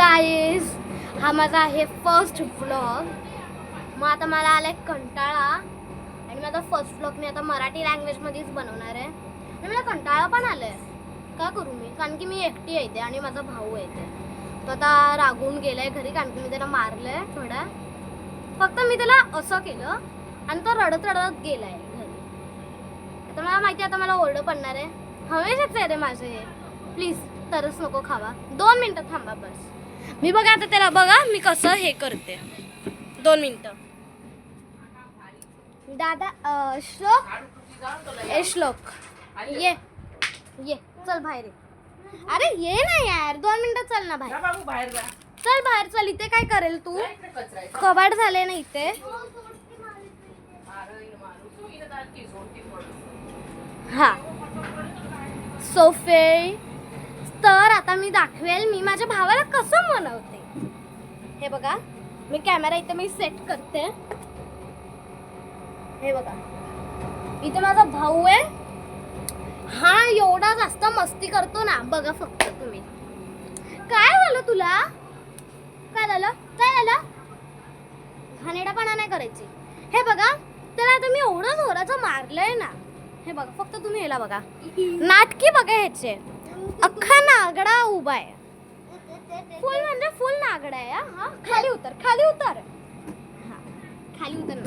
Guys, हा माझा आहे फर्स्ट व्लॉग. मग आता मला आलाय कंटाळा आणि माझा फर्स्ट व्लॉग मी आता मराठी लँग्वेजमध्येच बनवणार आहे. आणि मला कंटाळा पण आलाय. काय करू मी? कारण की मी एकटी येते आणि माझा भाऊ येते. तो आता रागून गेलाय घरी कारण की मी त्याला मारलंय थोडा. फक्त मी त्याला असं केलं आणि तो रडत रडत गेलाय घरी. आता मला माहिती आता मला ओरडं पडणार आहे. हमेशाच आहे रे माझे. प्लीज तरच नको खावा. 2 मिनिटं थांबा बस. मी बघा आता त्याला बघा मी कसं हे करते. 2 मिनिटं. दादा श्लोक श्लोक ये ये चल बाहेर ये. अरे ये ना यार 2 मिनिटं चल ना बाहेर. चल बाहेर चल. इथे काय करेल तू? कबाड झाले ना इथे. हा सोफे. तर आता मी दाखवेल मी माझ्या भावाला कसं मनवते. हे बघा मी कॅमेरा इथे मी सेट करते. हे बघा इथे माझा भाऊ आहे. हा एवढा जास्त मस्ती करतो ना. बघा फक्त तुम्ही. काय झालं तुला? काय झालं? काय झालं? घाणेरडापणा नाही करायची. हे बघा त्याला आता मी एवढं जोराचं मारलंय ना. हे बघा फक्त तुम्ही ह्याला बघा. नाटकी बघा ह्याचे. अख्खा नागडा उभा आहे. फुल म्हणजे फुल नागडा आहे. हा खाली उतर खाली उतर. हा खाली उतर.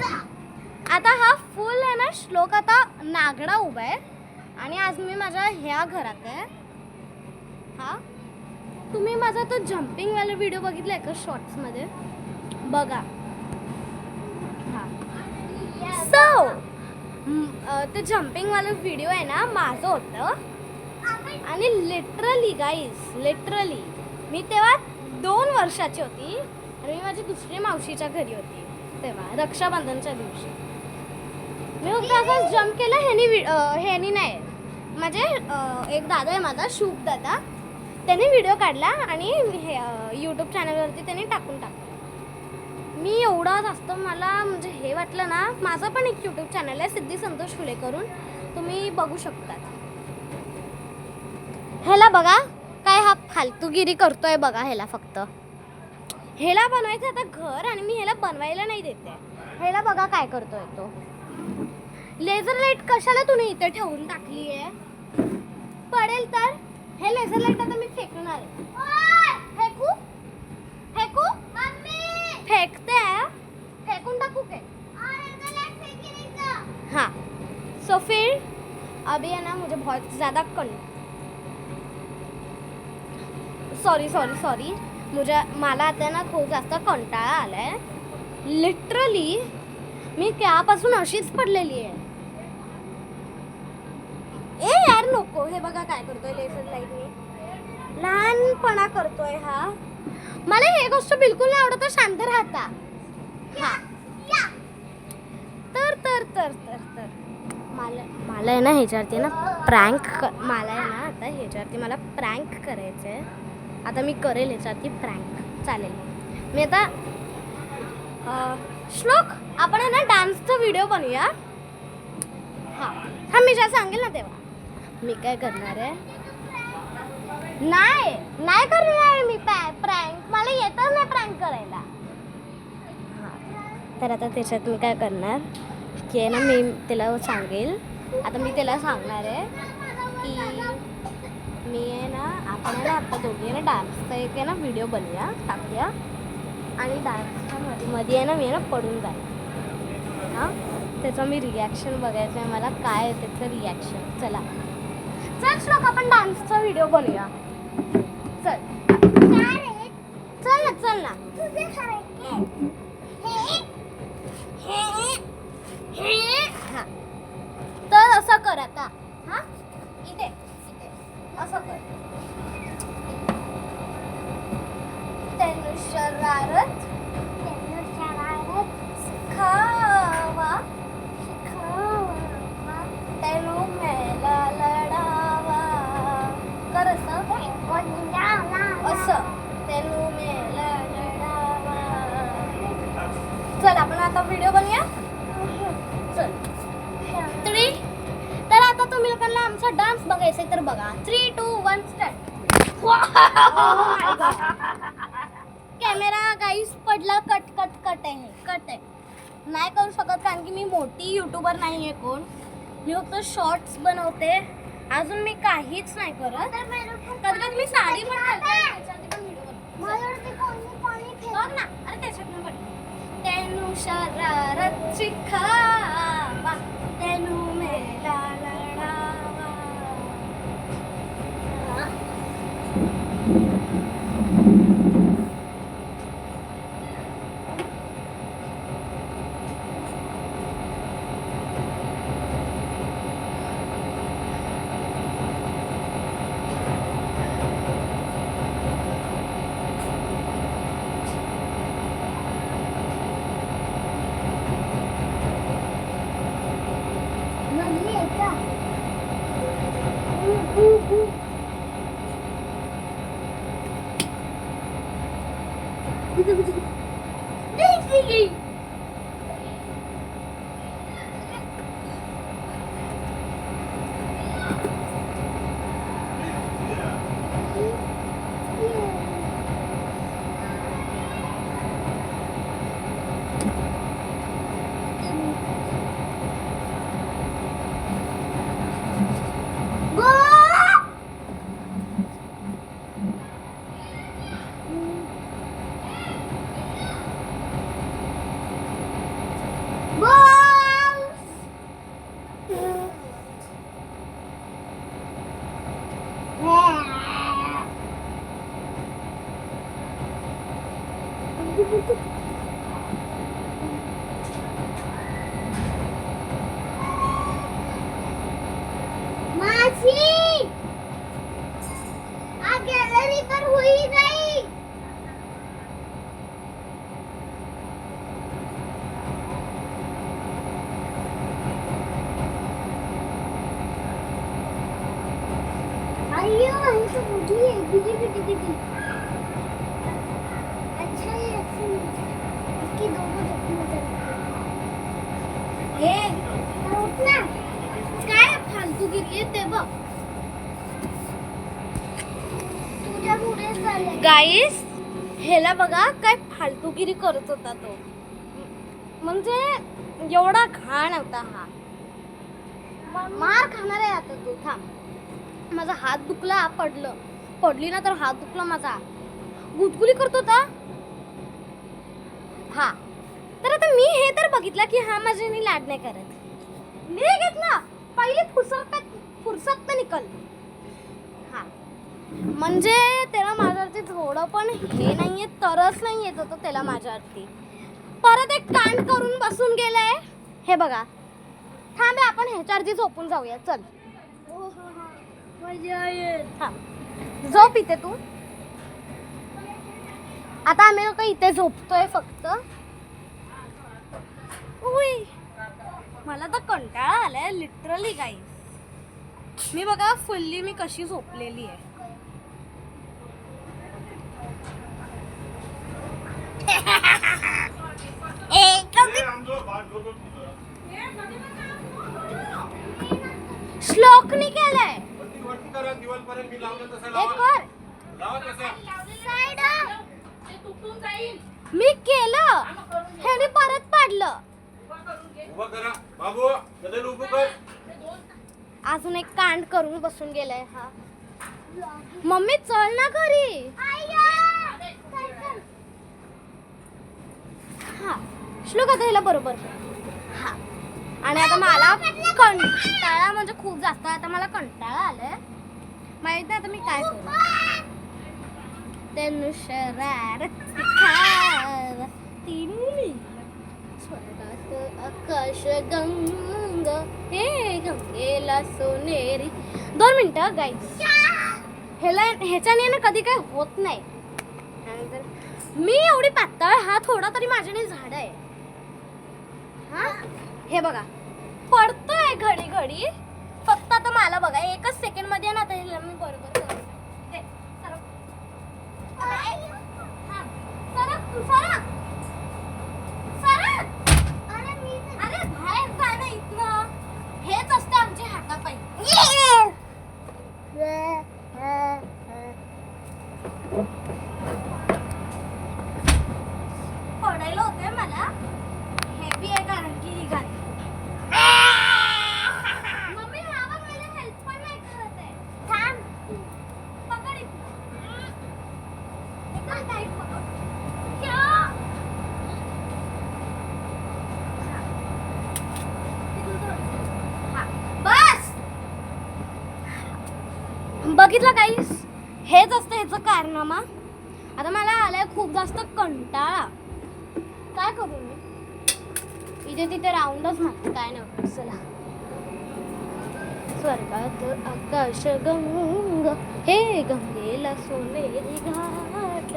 आता हा फुल आहे ना श्लोक आता नागडा उभा आहे. आणि आज मी माझ्या ह्या घरात आहे. हा तुम्ही माझा तो जम्पिंग वाला व्हिडिओ बघितलाय का शॉर्ट्स मध्ये? बघा. हा सो ते जम्पिंग वाला व्हिडिओ आहे ना माझं होतं. आणि लिटरली गाईज लिटरली मी तेव्हा 2 वर्षाची होती आणि मी माझी दुसरी मावशीच्या घरी होती तेव्हा रक्षाबंधनच्या दिवशी. मी फक्त असं जम्प केलं. ह्यानी नाही माझे एक दादा आहे माझा शुभ दादा. त्याने व्हिडिओ काढला आणि यूट्यूब चॅनलवरती त्याने टाकून टाकला. मी एवढा जास्त मला म्हणजे हे वाटलं ना. माझं पण एक यूट्यूब चॅनल आहे सिद्धी संतोष फुले करून. तुम्ही बघू शकता. ह्याला बघा काय हा फालतूगिरी करतोय बघा. ह्याला फक्त ह्याला बनवायचं आता घर आणि मी ह्याला बनवायला नाही देते. ह्याला बघा काय करतोय तो. लेझर लाईट कशाला तुम्ही इथे ठेवून टाकली आहे? पडेल तर. हे लेझर लाईट आता मी फेकणार आहे. फेकू फेकू फेकते. फेकून टाकू के? हाँ सो फिर अभी है ना मुझे बहुत ज़्यादा सॉरी मला आता ना खूप जास्त कंटाळा आलाय. लिटरली मी त्यापासून अशीच पडलेली आहे. ए यार नको. हे बघा काय करतोय लेझर लाईटने. लहानपणा करतोय हा. मला हे गोष्ट बिलकुल नाही आवडत. शांत राहता. हा तर तर तर तर तर मला आहे ना ह्याच्यावरती ना प्रँक मला आहे ना आता ह्याच्यावरती मला प्रँक करायचं आहे. आता मी करेल ह्याच्यावरती प्रँक. चालेल. मी आता श्लोक आपण आहे ना डान्सचा व्हिडिओ बनवूया. हा मी ज्या सांगेल ना तेव्हा. मी काय करणार आहे नाही करणार मी प्रँक. मला येतच नाही प्रँक करायला. तर आता त्याच्यात मी काय करणार की आहे ना मी त्याला सांगेल. आता मी त्याला सांगणार आहे की मी आहे ना आपण आहे ना आता दोघी आहे ना डान्सचा एक आहे ना व्हिडिओ बनवूया टाकूया. आणि डान्सच्या मध्ये आहे ना मी आहे ना पडून जाईल. हां त्याचं मी रिॲक्शन बघायचं आहे मला. काय आहे त्याचं रिॲक्शन. चला चल श्लोक आपण डान्सचा व्हिडिओ बनवूया. चल चल ना हां तर असं कर आता. हां इथे असं कर. तेनु शरारत सिखावा तेनु मेला लढावा. कर असं तेनु मेला लढावा. चल आपण आता व्हिडिओ बनवूया. चल 3. तर आता तुम्ही लोकांना आमचा डान्स बघायचा तर बघा. 3, 2, 1 स्टार्ट. गाईस पडला कट कट कट आहे कट आहे. नाही करू शकत कारण की मी मोठी युट्यूबर नाही आहे कोण. मी फक्त शॉर्ट्स बनवते. अजून मी काहीच नाही करत. कधी कधी मी साडी पण घालते. बघ ना अरे त्याच्यातून पण तेनू शरारत शिखावा तेनू मेला लढावा. काय फालतूगिरी ते बघ. गाईस ह्याला बघा काय फालतूगिरी करत होता तो. म्हणजे एवढा घाण होता हा. मार खाणार आहे आता तू. थांब माझा हात दुखला. पडली ना तर हात दुखला माझा. गुदगुली करत होता हा. तर आता मी हे तर बघितलं की हा माझ्याने लाड नाही करत. मी घेतला पहिले फुरसत निकल हा. म्हणजे त्याला माझ्यावरती थोडं पण हे नाहीये तरच नाही येत होतं त्याला माझ्यावरती. परत एक कांड करून बसून गेलाय. हे बघा थांबे आपण ह्याच्यावरती झोपून जाऊया चल. हा झोप इथे तू. आता आम्ही लोक इथे झोपतोय फक्त. उई मला तर कंटाळा आलाय लिटरली गाईस. मी बघा फुल्ली मी कशी झोपलेली आहे. श्लोकनी केलंय. मी केलं हे परत पाडलं. अजून एक कांड करून बसून गेलाय हा. मम्मी चल ना घरी. हा श्लोक आता ह्याला बरोबर हा. आणि आता मला कंटाळा म्हणजे खूप जास्त. आता मला कंटाळा आलाय माहिती आता मी काय करू. तेनू शरारत शिखावा तिन्ही स्वर्गात आकाश गंग हे गंगेला सोनेरी. 2 मिनिटं गाईस. ह्याच्याने ना कधी काही होत नाही. मी एवढी पातळ हा थोडा तरी माझ्याने झाड आहे हा. हे बघा पडतोय घडी घडी. फक्त आता मला बघा 1च सेकंड मध्ये ना आता ह्याला मी बरोबर करते. अरे बाहेर काय नाही इथलं. हेच असते आमचे हातापायी. बघितलं काहीस, हेच असतं ह्याचं कारनामा. आता मला आलाय खूप जास्त कंटाळा. काय करू मी? इथे तिथे राऊंडच मारते, काय नाही. चला. स्वर्गात आकाश गंग, हे गंगेला सोनेरी घाट.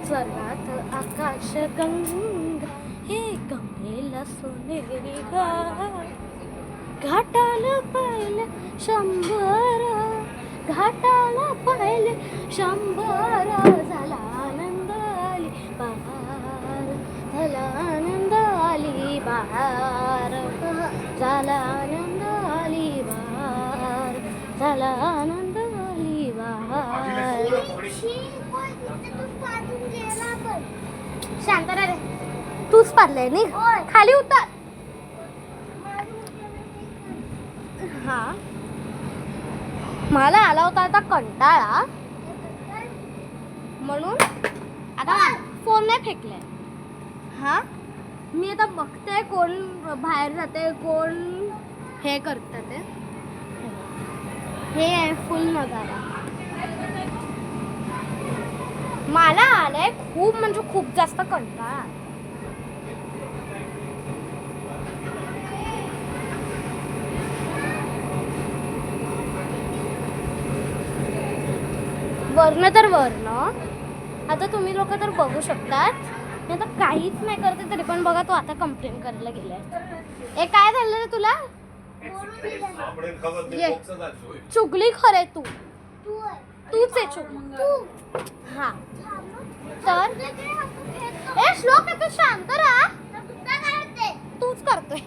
स्वर्गात आकाश गंग, हे गंगेला सोनेरी घाट. घाटाला पाहिले 100, घाटाला पाहिले 100. झाला आनंद आली बहार, झाला आनंद आली बहार, झाला आनंद आली बहार, झाला आनंद आली बहार. शांत राहा रे, तूच पाडलंय नी, खाली उतर. हा, मला आला होता आता कंटाळा, म्हणून आता फोन नाही फेकलाय. हा, मी आता बघते कोण बाहेर जाते, कोण हे करतं ते. हे आहे फुल नजारा. मला आलाय खूप म्हणजे खूप जास्त कंटाळा. वर्ण तर वर्ण, आता तुम्ही लोक तर बघू शकतात. मी आता काहीच नाही करते तरी पण बघा तो आता कंप्लेन करायला गेलाय. ए काय झालं रे तुला? ये चुगली खरे तूच आहे चुगली. हा तर ए श्लोक तू शांत राहा, तूच करतोय.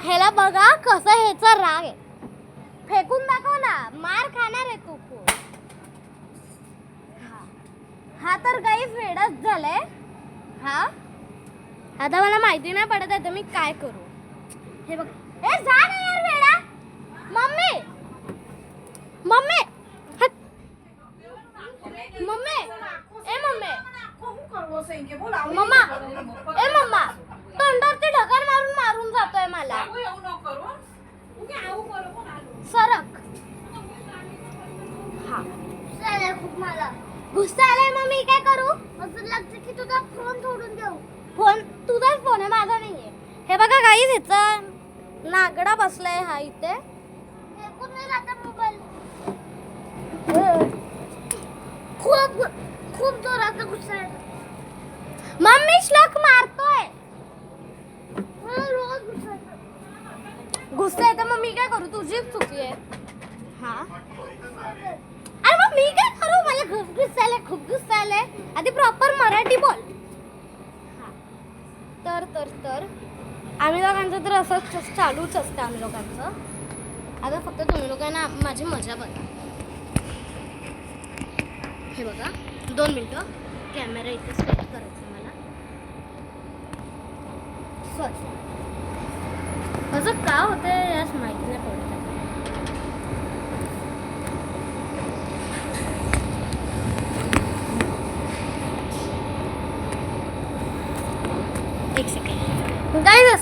ह्याला बघा कसं ह्याचा राग आहे. फेकून दाखव ना, मार खाणार आहे तू खूप. हा तर काही वेडच झालाय. हा आता मला माहिती नाही पडत आहे तर मी काय करू. हे बघ, ए जा ना यार वेडा. मम्मी मम्मी हट. मम्मी ए मम्मी मम्मा ए मम्मा, तोंडावरती ढकल मारून मारून जातोय मला. सरक. हा खूप मला गुस्सा आलाय. मग मी काय करू? असं लागतं की तुझा फोन सोडून देऊ. फोन तुझाच फोन आहे, माझा नाहीये. हे बघा गाईस, ह्याचा नागडा बसलाय हा इथे. मोबाईल खूप खूप जोरात गुस्सा आहे. मम्मी श्लोक मारतोय. रोज गुस्सा येतो. मग मी काय करू? तुझी चुकी आहे. हा अरे मग मी काय करू? मला खूप गुस्सा आलाय. आधी प्रॉपर मराठी बोल. तर आम्ही लोकांचं तर असंच चालूच असतं आम्ही लोकांचं. आता फक्त तुम्ही लोकांना माझी मजा बघा. हे बघा 2 मिनिटं, कॅमेरा इथे सेट करायचं मला. सॉरी, असं का होतंय याच माहिती नाही पडत. एक सेकंड गाईज, असं